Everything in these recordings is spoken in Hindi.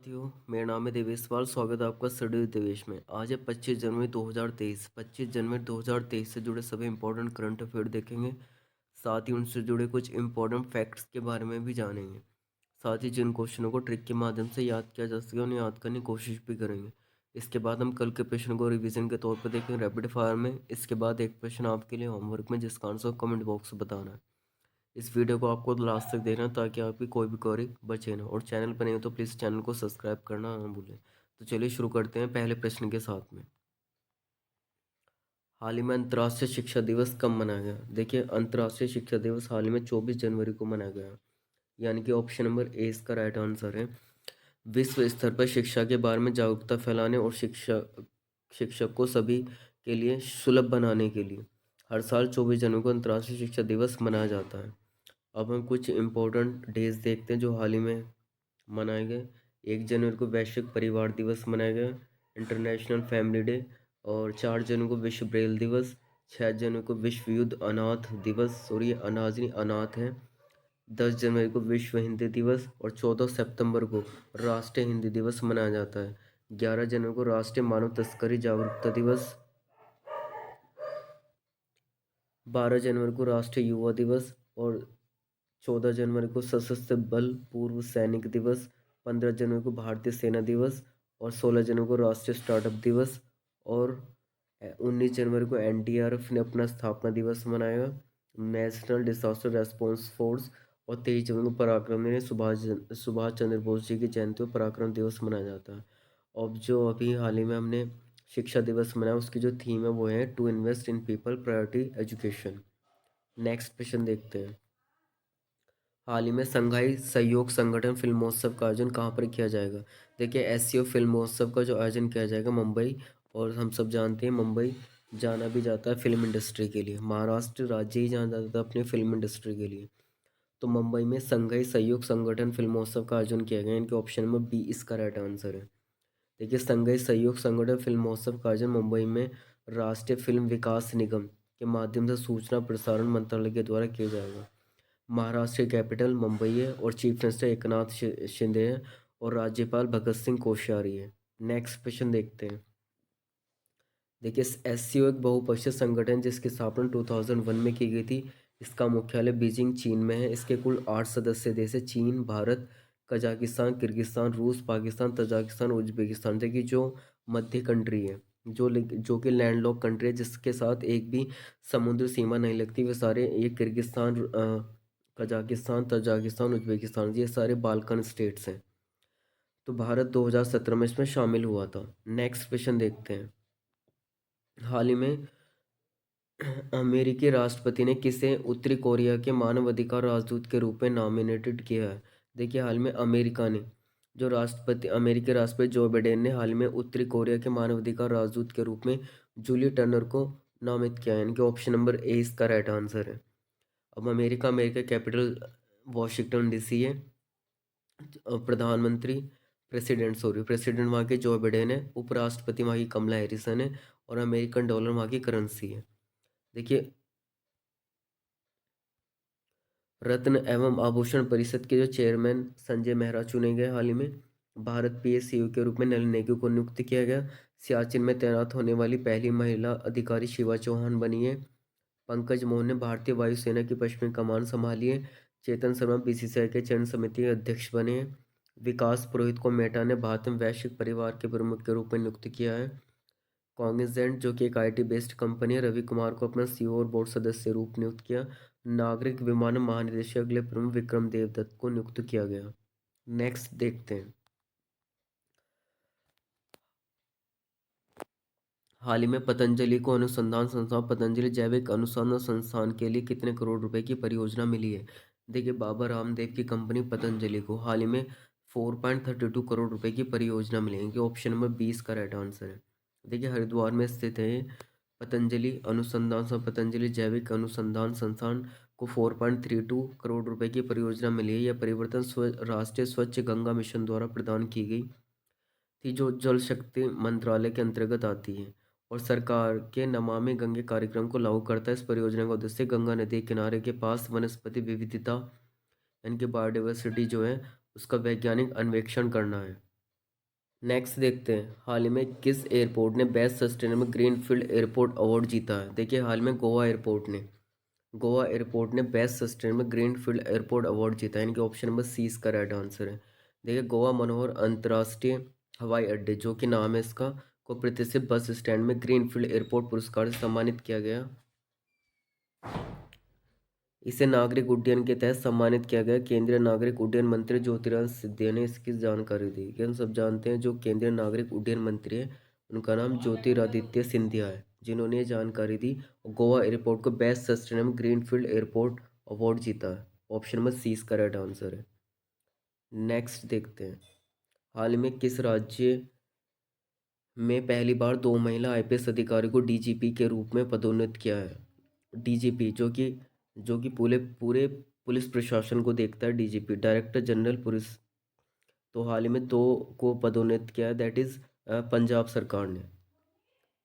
साथियों, मेरा नाम है देवेश पाल। स्वागत है आपका स्टडी देवेश में। आज है 25 जनवरी 2023। 25 जनवरी 2023 से जुड़े सभी इंपॉर्टेंट करंट अफेयर देखेंगे। साथ ही उनसे जुड़े कुछ इंपॉर्टेंट फैक्ट्स के बारे में भी जानेंगे। साथ ही जिन क्वेश्चनों को ट्रिक के माध्यम से याद किया जा सके उन्हें याद करने की कोशिश भी करेंगे। इसके बाद हम कल के प्रश्न को रिवीजन के तौर पर देखेंगे रैपिड फायर में। इसके बाद एक प्रश्न आपके लिए होमवर्क में, जिसका आंसर कमेंट बॉक्स में बताना है। इस वीडियो को आपको लास्ट तक देखना ताकि आपकी कोई भी क्वेरी बचे ना। और चैनल पर नहीं हो तो प्लीज़ चैनल को सब्सक्राइब करना ना भूलें। तो चलिए शुरू करते हैं पहले प्रश्न के साथ में। हाल ही में अंतर्राष्ट्रीय शिक्षा दिवस कब मनाया गया? देखिए, अंतर्राष्ट्रीय शिक्षा दिवस हाल ही में 24 जनवरी को मनाया गया। यानी कि ऑप्शन नंबर ए इसका राइट आंसर है। विश्व स्तर पर शिक्षा के बारे में जागरूकता फैलाने और शिक्षक को सभी के लिए सुलभ बनाने के लिए हर साल 24 जनवरी को अंतर्राष्ट्रीय शिक्षा दिवस मनाया जाता है। अब हम कुछ इम्पोर्टेंट डेज देखते हैं जो हाल ही में मनाए गए। 1 जनवरी को वैश्विक परिवार दिवस मनाया गया, इंटरनेशनल फैमिली डे। और 4 जनवरी को विश्व ब्रेल दिवस। 6 जनवरी को विश्व युद्ध अनाथ दिवस, सॉरी अनाज नहीं अनाथ है। 10 जनवरी को विश्व हिंदी दिवस और 14 सितंबर को राष्ट्रीय हिंदी दिवस मनाया जाता है। 11 जनवरी को राष्ट्रीय मानव तस्करी जागरूकता दिवस। 12 जनवरी को राष्ट्रीय युवा दिवस और 14 जनवरी को सशस्त्र बल पूर्व सैनिक दिवस। 15 जनवरी को भारतीय सेना दिवस और 16 जनवरी को राष्ट्रीय स्टार्टअप दिवस। और 19 जनवरी को एनडीआरएफ ने अपना स्थापना दिवस मनाया, नेशनल डिजास्टर रेस्पॉन्स फोर्स। और 23 जनवरी को पराक्रम दिन सुभाष चंद्र बोस जी की जयंती पर पराक्रम दिवस मनाया जाता है। अब जो अभी हाल ही में हमने शिक्षा दिवस मनाया उसकी जो थीम है वो है to invest in people, priority education. Next question देखते हैं। हाल ही में संघाई सहयोग संगठन फिल्म महोत्सव का आयोजन कहाँ पर किया जाएगा? देखिए, एससीओ फिल्म महोत्सव का जो आयोजन किया जाएगा मुंबई। और हम सब जानते हैं मुंबई जाना भी जाता है फिल्म इंडस्ट्री के लिए। महाराष्ट्र राज्य ही जाना जाता है अपनी फिल्म इंडस्ट्री के लिए। तो मुंबई में संघाई सहयोग संगठन फिल्म महोत्सव का आयोजन किया गया। इनके ऑप्शन नंबर बी इसका राइट आंसर है। देखिए, संघाई सहयोग संगठन फिल्म महोत्सव का आयोजन मुंबई में राष्ट्रीय फिल्म विकास निगम के माध्यम से सूचना प्रसारण मंत्रालय के द्वारा किया जाएगा। महाराष्ट्र की कैपिटल मुंबई है और चीफ मिनिस्टर एकनाथ शिंदे है और राज्यपाल भगत सिंह कोश्यारी है। नेक्स्ट क्वेश्चन देखते हैं। देखिए, एससीओ एक बहुपक्षीय संगठन जिसकी स्थापना 2001 में की गई थी। इसका मुख्यालय बीजिंग चीन में है। इसके कुल 8 सदस्य देश है, चीन, भारत, कजाकिस्तान, किर्गिस्तान, रूस, पाकिस्तान, तजाकिस्तान, उज्बेकिस्तान। देखिए, जो मध्य कंट्री है, जो कि लैंडलॉक कंट्री है जिसके साथ एक भी समुद्र सीमा नहीं लगती, वे सारे ये किर्गिस्तान, कजाकिस्तान, तजाकिस्तान, उज्बेकिस्तान, ये सारे बाल्कन स्टेट्स हैं। तो भारत 2017 में इसमें शामिल हुआ था। नेक्स्ट क्वेश्चन देखते हैं। हाल ही में अमेरिकी राष्ट्रपति ने किसे उत्तरी कोरिया के मानवाधिकार राजदूत के रूप में नॉमिनेटेड किया है? देखिए, हाल में अमेरिका ने जो राष्ट्रपति अमेरिकी राष्ट्रपति जो बाइडेन ने हाल में उत्तरी कोरिया के मानवाधिकार राजदूत के रूप में जूली टर्नर को नामित किया है। इनके ऑप्शन नंबर ए इसका राइट आंसर है। अब अमेरिका कैपिटल वॉशिंगटन डीसी है। प्रधानमंत्री प्रेसिडेंट वहाँ के जो बाइडेन है। उपराष्ट्रपति वहाँ की कमला हैरिसन है और अमेरिकन डॉलर वहाँ की करेंसी है। देखिए, रत्न एवं आभूषण परिषद के जो चेयरमैन संजय मेहरा चुने गए। हाल ही में भारत पीएसयू के रूप में नलिनी नेगी को नियुक्त किया गया। सियाचिन में तैनात होने वाली पहली महिला अधिकारी शिवा चौहान बनी है। पंकज मोहन ने भारतीय वायुसेना की पश्चिमी कमान संभाली है। चेतन शर्मा बीसीसीआई के चयन समिति के अध्यक्ष बने हैं। विकास पुरोहित को मेटा ने भारत में वैश्विक परिवार के प्रमुख के रूप में नियुक्त किया है। कॉग्निजेंट जो कि एक आईटी बेस्ड कंपनी है, रवि कुमार को अपना सीईओ और बोर्ड सदस्य रूप नियुक्त किया। नागरिक विमानन महानिदेशक अगले प्रमुख विक्रम देवदत्त को नियुक्त किया गया। नेक्स्ट देखते हैं। हाल ही में पतंजलि को अनुसंधान संस्थान पतंजलि जैविक अनुसंधान संस्थान के लिए कितने करोड़ रुपए की परियोजना मिली है? देखिए, बाबा रामदेव की कंपनी पतंजलि को हाल ही में 4.32 करोड़ रुपए की परियोजना मिली है। ऑप्शन नंबर 20 का राइट आंसर है। देखिए, हरिद्वार में स्थित है पतंजलि जैविक अनुसंधान संस्थान को 4.32 करोड़ रुपए की परियोजना मिली है। यह परिवर्तन राष्ट्रीय स्वच्छ गंगा मिशन द्वारा प्रदान की गई थी, जो जल शक्ति मंत्रालय के अंतर्गत आती है और सरकार के नमामि गंगे कार्यक्रम को लागू करता है। इस परियोजना का उद्देश्य गंगा नदी के किनारे के पास वनस्पति विविधता यानी कि बायोडाइवर्सिटी जो है उसका वैज्ञानिक अन्वेषण करना है। नेक्स्ट देखते हैं, हाल ही में किस एयरपोर्ट ने best sustainable greenfield airport award जीता है। देखिए हाल में गोवा एयरपोर्ट ने best sustainable greenfield airport award जीता है, यानी कि ऑप्शन नंबर सी इसका राइट आंसर है। देखिए गोवा मनोहर अंतर्राष्ट्रीय हवाई अड्डे, जो कि नाम है इसका, को प्रतिष्ठित बस स्टैंड में ग्रीनफील्ड एयरपोर्ट पुरस्कार से सम्मानित किया गया। इसे नागरिक उड्डयन के तहत सम्मानित किया गया। केंद्रीय नागरिक उड्डयन मंत्री ज्योतिरादित्य सिंधिया ने इसकी जानकारी दी, कि हम सब जानते हैं जो केंद्रीय नागरिक उड्डयन मंत्री है उनका नाम ज्योतिरादित्य सिंधिया है, जिन्होंने ये जानकारी दी। गोवा एयरपोर्ट को best sustainable greenfield airport award जीता है। ऑप्शन नंबर सी इसका राइट आंसर है। नेक्स्ट देखते हैं, हाल ही में किस राज्य में पहली बार 2 महिला आईपीएस अधिकारी को डीजीपी के रूप में पदोन्नत किया है। डीजीपी जो कि पूरे पूरे पुलिस प्रशासन को देखता है, डीजीपी डायरेक्टर जनरल पुलिस। तो हाल ही में 2 को पदोन्नत किया है, दैट इज़ पंजाब सरकार ने।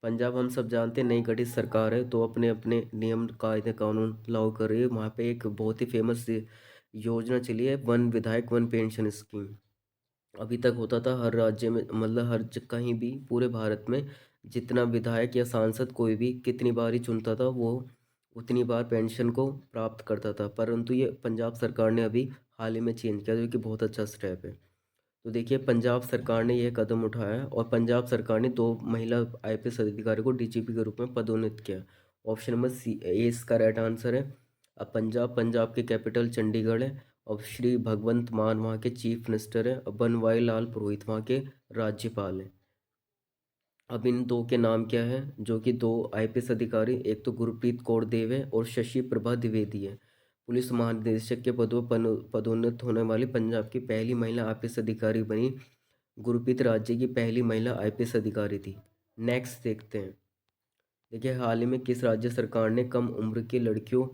पंजाब हम सब जानते हैं नई गठित सरकार है, तो अपने अपने नियम कायदे कानून लागू कर रही है। वहाँ पे एक बहुत ही फेमस योजना चली है, वन विधायक वन पेंशन स्कीम। अभी तक होता था हर राज्य में, मतलब कहीं भी पूरे भारत में जितना विधायक या सांसद कोई भी कितनी बार ही चुनता था, वो उतनी बार पेंशन को प्राप्त करता था। परंतु ये पंजाब सरकार ने अभी हाल ही में चेंज किया, जो कि बहुत अच्छा स्टेप है। तो देखिए पंजाब सरकार ने यह कदम उठाया है, और पंजाब सरकार ने 2 महिला आईपीएस अधिकारी को डीजीपी के रूप में पदोन्नत किया। ऑप्शन नंबर सी ए इसका राइट आंसर है। अब पंजाब की कैपिटल चंडीगढ़ है। अब श्री भगवंत मान वहाँ के चीफ मिनिस्टर है। अब बनवारी लाल पुरोहित वहाँ के राज्यपाल हैं। अब इन 2 के नाम क्या है, जो कि 2 आईपीएस अधिकारी, एक तो गुरप्रीत कौर देव है और शशि प्रभा द्विवेदी है। पुलिस महानिदेशक के पदों पर पदोन्नत होने वाली पंजाब की पहली महिला आईपीएस अधिकारी बनी। गुरप्रीत राज्य की पहली महिला आईपीएस अधिकारी थी। नेक्स्ट देखते हैं, देखिए हाल ही में किस राज्य सरकार ने कम उम्र की लड़कियों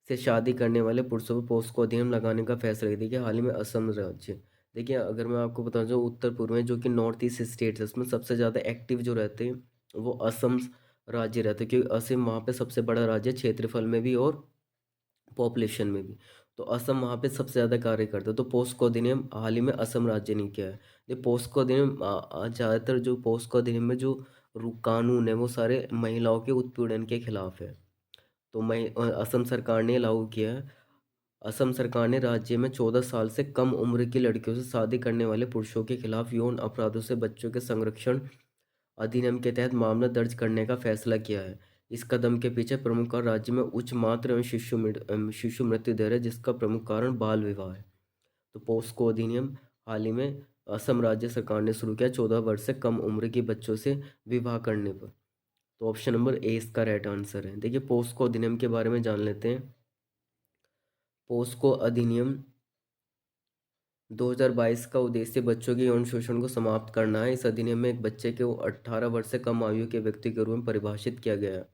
से शादी करने वाले पुरुषों पर पोस्को अधिनियम लगाने का फैसला किया। देखिए हाल ही में असम राज्य। देखिए अगर मैं आपको बता दूं, उत्तर पूर्व में जो कि नॉर्थ ईस्ट स्टेट्स है, उसमें सबसे ज़्यादा एक्टिव जो रहते हैं वो असम राज्य रहते हैं, क्योंकि असम वहाँ पे सबसे बड़ा राज्य है क्षेत्रफल में भी और पॉपुलेशन में भी। तो असम वहाँ पे सबसे ज़्यादा कार्य करता है। तो पोस्को अधिनियम हाल ही में असम राज्य ने किया है। ये पोस्को अधिनियम ज़्यादातर जो पोस्को अधिनियम में जो कानून है वो सारे महिलाओं के उत्पीड़न के खिलाफ है। तो असम सरकार ने लागू किया है। असम सरकार ने राज्य में 14 साल से कम उम्र की लड़कियों से शादी करने वाले पुरुषों के खिलाफ यौन अपराधों से बच्चों के संरक्षण अधिनियम के तहत मामला दर्ज करने का फैसला किया है। इस कदम के पीछे प्रमुख कारण राज्य में उच्च मातृ एवं शिशु मृत्यु दर है, जिसका प्रमुख कारण बाल विवाह है। तो पोस्को अधिनियम हाल ही में असम राज्य सरकार ने शुरू किया 14 वर्ष से कम उम्र के बच्चों से विवाह करने पर। तो ऑप्शन नंबर ए इसका राइट आंसर है। देखिए पोस्को अधिनियम के बारे में जान लेते हैं। पोस्को अधिनियम 2022 का उद्देश्य बच्चों के यौन शोषण को समाप्त करना है। इस अधिनियम में एक बच्चे को 18 वर्ष से कम आयु के व्यक्ति के रूप में परिभाषित किया गया है।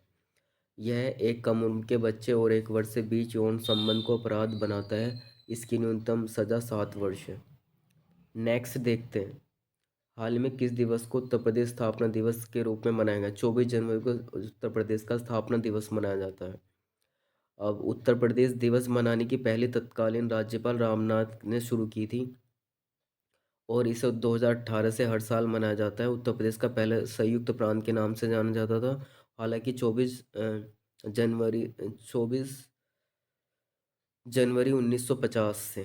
यह एक कम उम्र के बच्चे और 1 वर्ष से बीच यौन संबंध को अपराध बनाता है। इसकी न्यूनतम सजा 7 वर्ष है। नेक्स्ट देखते हैं, हाल ही में किस दिवस को उत्तर प्रदेश स्थापना दिवस के रूप में मनाया गया। 24 जनवरी को उत्तर प्रदेश का स्थापना दिवस मनाया जाता है। अब उत्तर प्रदेश दिवस मनाने की पहली तत्कालीन राज्यपाल रामनाथ ने शुरू की थी, और इसे 2018 से हर साल मनाया जाता है। उत्तर प्रदेश का पहले संयुक्त प्रांत के नाम से जाना जाता था। हालांकि 24 जनवरी 1950 से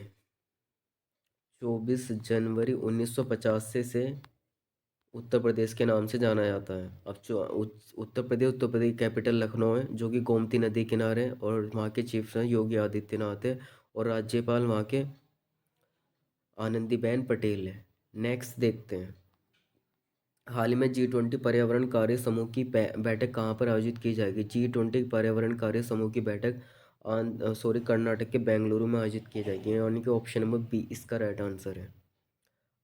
24 जनवरी 1950 से उत्तर प्रदेश के नाम से जाना जाता है। अब जो उत्तर प्रदेश कैपिटल लखनऊ है, जो कि गोमती नदी किनारे है, और वहाँ के चीफ हैं योगी आदित्यनाथ है, और राज्यपाल वहाँ के आनंदीबेन पटेल है। नेक्स्ट देखते हैं, हाल ही में G20 पर्यावरण कार्य समूह की बैठक कहाँ पर आयोजित की जाएगी। G20 पर्यावरण कार्य समूह की बैठक कर्नाटक के बेंगलुरु में आयोजित की जाएगी, यानी कि ऑप्शन नंबर बी इसका राइट आंसर है।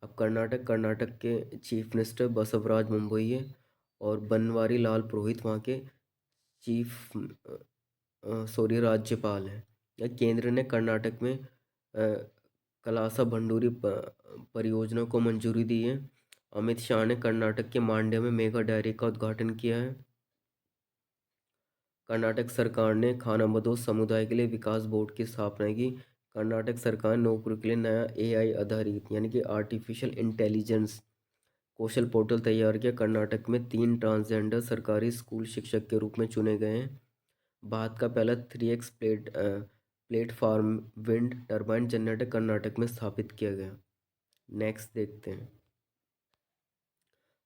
अब कर्नाटक के चीफ मिनिस्टर बसवराज मुंबई है, और बनवारी लाल पुरोहित वहाँ के राज्यपाल हैं। केंद्र ने कर्नाटक में कलासा भंडूरी परियोजना को मंजूरी दी है। अमित शाह ने कर्नाटक के मांड्या में मेगा डेयरी का उद्घाटन किया है। कर्नाटक सरकार ने खानाबदोश समुदाय के लिए विकास बोर्ड की स्थापना की। कर्नाटक सरकार ने नौकरी के लिए नया AI आधारित, यानी कि आर्टिफिशियल इंटेलिजेंस कौशल पोर्टल तैयार किया। कर्नाटक में 3 ट्रांसजेंडर सरकारी स्कूल शिक्षक के रूप में चुने गए हैं। भारत का पहला 3x platform wind turbine generator Karnataka में स्थापित किया गया। नेक्स्ट देखते हैं।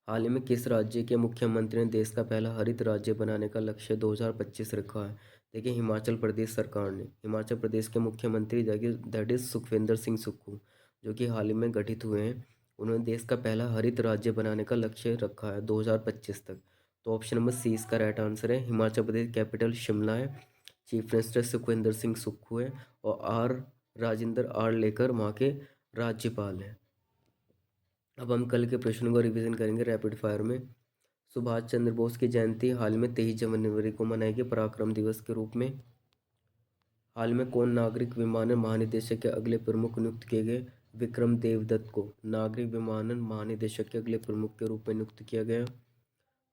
हाल ही में किस राज्य के मुख्यमंत्री ने देश का पहला हरित राज्य बनाने का लक्ष्य 2025 रखा है? देखिए, हिमाचल प्रदेश सरकार ने। हिमाचल प्रदेश के मुख्यमंत्री दैट इज सुखविंदर सिंह सुक्खू, जो कि हाल ही में गठित हुए हैं। उन्होंने देश का पहला हरित राज्य बनाने का लक्ष्य रखा है 2025 तक। तो ऑप्शन नंबर सी इसका राइट आंसर है। हिमाचल प्रदेश कैपिटल शिमला है। चीफ मिनिस्टर सुखविंदर सिंह सुक्खू है और राजेंद्र आर लेकर वहाँ के राज्यपाल हैं। अब हम कल के प्रश्नों का रिवीजन करेंगे रैपिड फायर में। सुभाष चंद्र बोस की जयंती हाल में 23 जनवरी को मनाई गई पराक्रम दिवस के रूप में। हाल में कौन नागरिक विमानन महानिदेशक के अगले प्रमुख नियुक्त किए गए? विक्रम देवदत्त को नागरिक विमानन महानिदेशक के अगले प्रमुख के रूप में नियुक्त किया गया।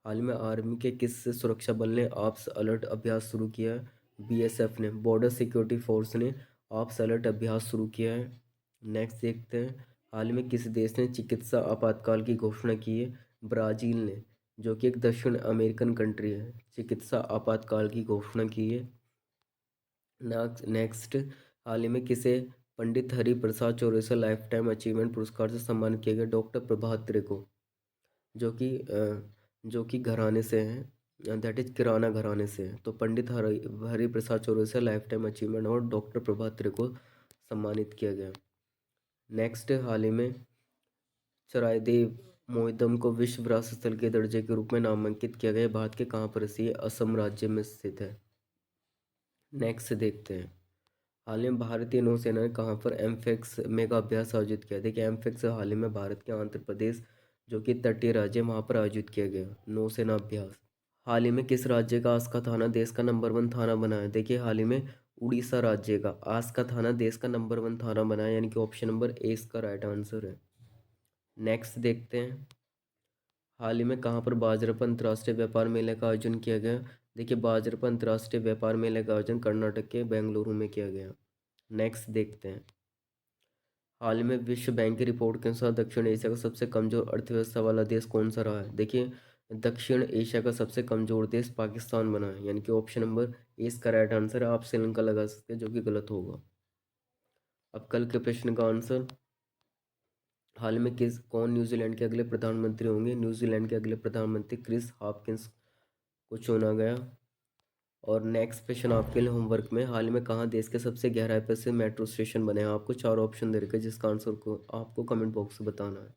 हाल में आर्मी के किस सुरक्षा बल ने ऑप्स अलर्ट अभ्यास शुरू किया है? बीएसएफ ने। बॉर्डर सिक्योरिटी फोर्स ने ऑप्स अलर्ट अभ्यास शुरू किया है। नेक्स्ट देखते हैं। हाल में किस देश ने चिकित्सा आपातकाल की घोषणा की है? ब्राज़ील ने, जो कि एक दक्षिण अमेरिकन कंट्री है, चिकित्सा आपातकाल की घोषणा की है। नेक्स्ट, हाल ही में किसे पंडित Hari Prasad Chaurasia life time achievement पुरस्कार से सम्मानित किया गया? डॉक्टर प्रभात त्रे को, जो कि घराने से हैं, दैट इज किराना घराने से हैं। तो पंडित Hari Prasad Chaurasia life time achievement और डॉक्टर प्रभात त्रे को सम्मानित किया गया। नेक्स्ट, हाल ही में चराइदेव मोइदम को विश्व विरासत स्थल के दर्जे के रूप में नामांकित किया गया। भारत के कहाँ पर है? असम राज्य में स्थित है। नेक्स्ट देखते हैं। हाल ही में भारतीय नौसेना ने कहाँ पर एमफेक्स मेगा अभ्यास आयोजित किया? देखिए, एमफेक्स हाल ही में भारत के आंध्र प्रदेश, जो कि तटीय राज्य, वहाँ पर आयोजित किया गया नौसेना अभ्यास। हाल ही में किस राज्य का आस्का थाना देश का नंबर 1 थाना बना है? देखिए, हाल ही में उड़ीसा राज्य का आस्का थाना देश का नंबर 1 थाना बना है, यानी कि ऑप्शन नंबर ए इसका राइट आंसर है। नेक्स्ट देखते हैं। हाल ही में कहाँ पर बाजरप्पा अंतर्राष्ट्रीय व्यापार मेले का आयोजन किया गया? देखिए, बाजरप्पा अंतर्राष्ट्रीय व्यापार मेले का आयोजन कर्नाटक के बेंगलुरु में किया गया। नेक्स्ट देखते हैं। हाल ही में विश्व बैंक की रिपोर्ट के अनुसार दक्षिण एशिया का सबसे कमजोर अर्थव्यवस्था वाला देश कौन सा रहा है? देखिए, दक्षिण एशिया का सबसे कमजोर देश पाकिस्तान बना है, यानी कि ऑप्शन नंबर ए इसका राइट आंसर है। आप श्रीलंका लगा सकते हैं, जो कि गलत होगा। अब कल के प्रश्न का आंसर। हाल में कौन न्यूजीलैंड के अगले प्रधानमंत्री होंगे? न्यूजीलैंड के अगले प्रधानमंत्री क्रिस हॉपकिंस को चुना गया। और नेक्स्ट क्वेश्चन आपके लिए होमवर्क में, हाल में कहाँ देश के सबसे गहराई पर से मेट्रो स्टेशन बने हैं? आपको 4 ऑप्शन दे रखे हैं, जिसका आंसर को आपको कमेंट बॉक्स में बताना है।